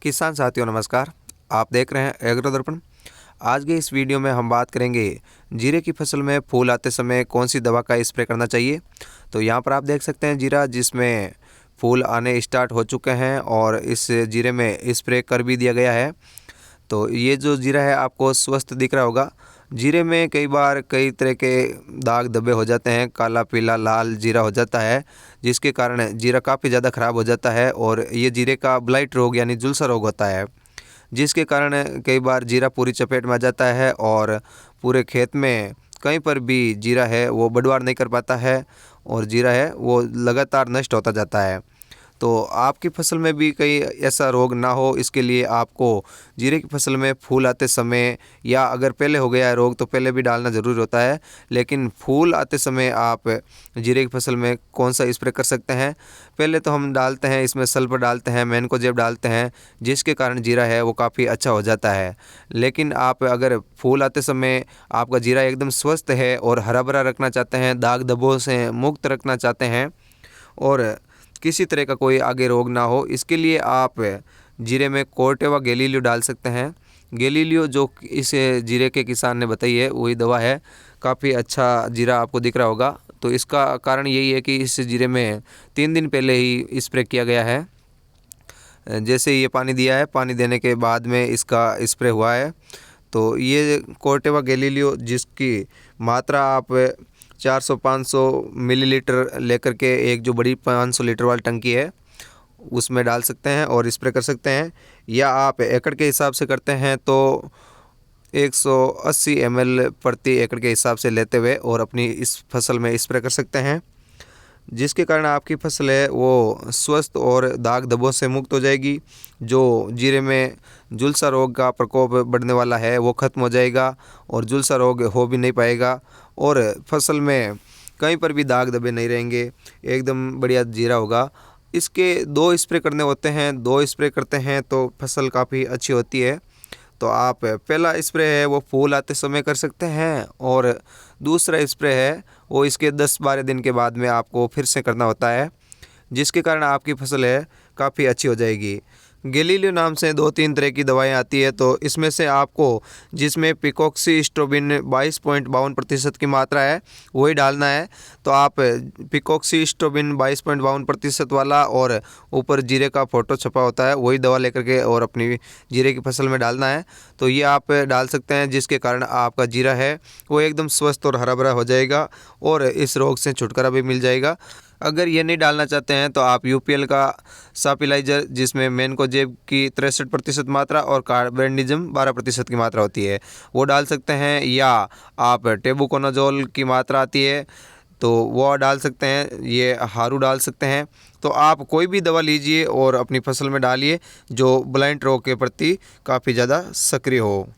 किसान साथियों नमस्कार। आप देख रहे हैं एग्रो दर्पण। आज के इस वीडियो में हम बात करेंगे जीरे की फसल में फूल आते समय कौन सी दवा का स्प्रे करना चाहिए। तो यहाँ पर आप देख सकते हैं जीरा जिसमें फूल आने स्टार्ट हो चुके हैं और इस जीरे में स्प्रे कर भी दिया गया है। तो ये जो जीरा है आपको स्वस्थ दिख रहा होगा। जीरे में कई बार कई तरह के दाग धब्बे हो जाते हैं, काला पीला लाल जीरा हो जाता है, जिसके कारण जीरा काफ़ी ज़्यादा ख़राब हो जाता है और ये जीरे का ब्लाइट रोग यानी झुलसा रोग होता है, जिसके कारण कई बार जीरा पूरी चपेट में आ जाता है और पूरे खेत में कहीं पर भी जीरा है वो बढ़वार नहीं कर पाता है और जीरा है वो लगातार नष्ट होता जाता है। तो आपकी फसल में भी कहीं ऐसा रोग ना हो, इसके लिए आपको जीरे की फसल में फूल आते समय या अगर पहले हो गया है रोग तो पहले भी डालना ज़रूरी होता है, लेकिन फूल आते समय आप जीरे की फसल में कौन सा स्प्रे कर सकते हैं। पहले तो हम डालते हैं इसमें सल्फर डालते हैं, मैनकोजेब डालते हैं, जिसके कारण जीरा है वो काफ़ी अच्छा हो जाता है। लेकिन आप अगर फूल आते समय आपका जीरा एकदम स्वस्थ है और हरा भरा रखना चाहते हैं, दाग धब्बों से मुक्त रखना चाहते हैं और किसी तरह का कोई आगे रोग ना हो, इसके लिए आप जीरे में कोर्टेवा गैलीलियो डाल सकते हैं। गैलीलियो जो इस जीरे के किसान ने बताई है वही दवा है। काफ़ी अच्छा जीरा आपको दिख रहा होगा। तो इसका कारण यही है कि इस जीरे में 3 दिन पहले ही स्प्रे किया गया है। जैसे ये पानी दिया है, पानी देने के बाद में इसका स्प्रे हुआ है। तो ये कोर्टेवा गैलीलियो जिसकी मात्रा आप 400-500 मिलीलीटर लेकर के एक जो बड़ी 500 लीटर वाली टंकी है उसमें डाल सकते हैं और स्प्रे कर सकते हैं, या आप एकड़ के हिसाब से करते हैं तो 180 ml प्रति एकड़ के हिसाब से लेते हुए और अपनी इस फसल में स्प्रे कर सकते हैं, जिसके कारण आपकी फसल है वो स्वस्थ और दाग धब्बों से मुक्त हो जाएगी। जो जीरे में झुलसा रोग का प्रकोप बढ़ने वाला है वो ख़त्म हो जाएगा और झुलसा रोग हो भी नहीं पाएगा और फसल में कहीं पर भी दाग धब्बे नहीं रहेंगे, एकदम बढ़िया जीरा होगा। इसके 2 स्प्रे करने होते हैं, 2 स्प्रे करते हैं तो फसल काफ़ी अच्छी होती है। तो आप पहला स्प्रे है वो फूल आते समय कर सकते हैं और दूसरा स्प्रे है वो इसके 10-12 दिन के बाद में आपको फिर से करना होता है, जिसके कारण आपकी फसल है काफ़ी अच्छी हो जाएगी। गैलीलियो नाम से 2-3 तरह की दवाएं आती है, तो इसमें से आपको जिसमें पिकोक्सीस्ट्रोबिन 22.52% की मात्रा है वही डालना है। तो आप पिकोक्सीस्ट्रोबिन 22.52% वाला और ऊपर जीरे का फ़ोटो छपा होता है वही दवा लेकर के और अपनी जीरे की फसल में डालना है। तो ये आप डाल सकते हैं, जिसके कारण आपका जीरा है वो एकदम स्वस्थ और हरा भरा हो जाएगा और इस रोग से छुटकारा भी मिल जाएगा। अगर ये नहीं डालना चाहते हैं तो आप यूपीएल का सापिलाइजर जिसमें मैनकोजेब की 63% मात्रा और कार्बेंडिज्म 12% की मात्रा होती है वो डाल सकते हैं, या आप टेबुकोनाजोल की मात्रा आती है तो वो डाल सकते हैं, ये हारू डाल सकते हैं। तो आप कोई भी दवा लीजिए और अपनी फसल में डालिए जो ब्लाइट रोग के प्रति काफ़ी ज़्यादा सक्रिय हो।